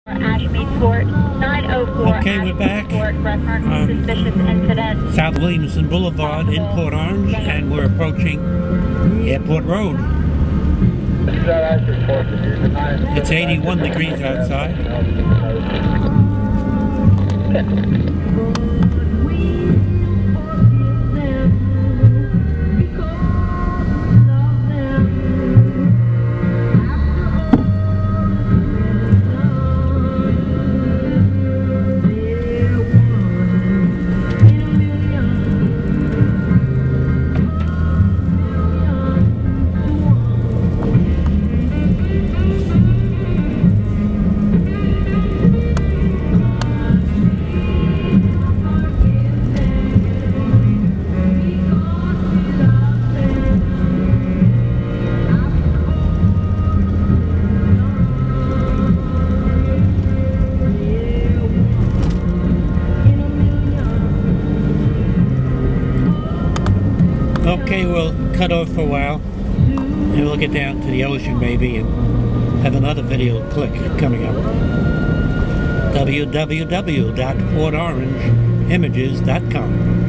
Ashmead Fort, 904 Okay, we're back. Fort, suspicious incident. South Williamson Boulevard in Port Orange, and we're approaching Airport Road. It's 81 degrees outside. Okay, we'll cut off for a while and we'll get down to the ocean maybe and have another video click coming up. www.portorangeimages.com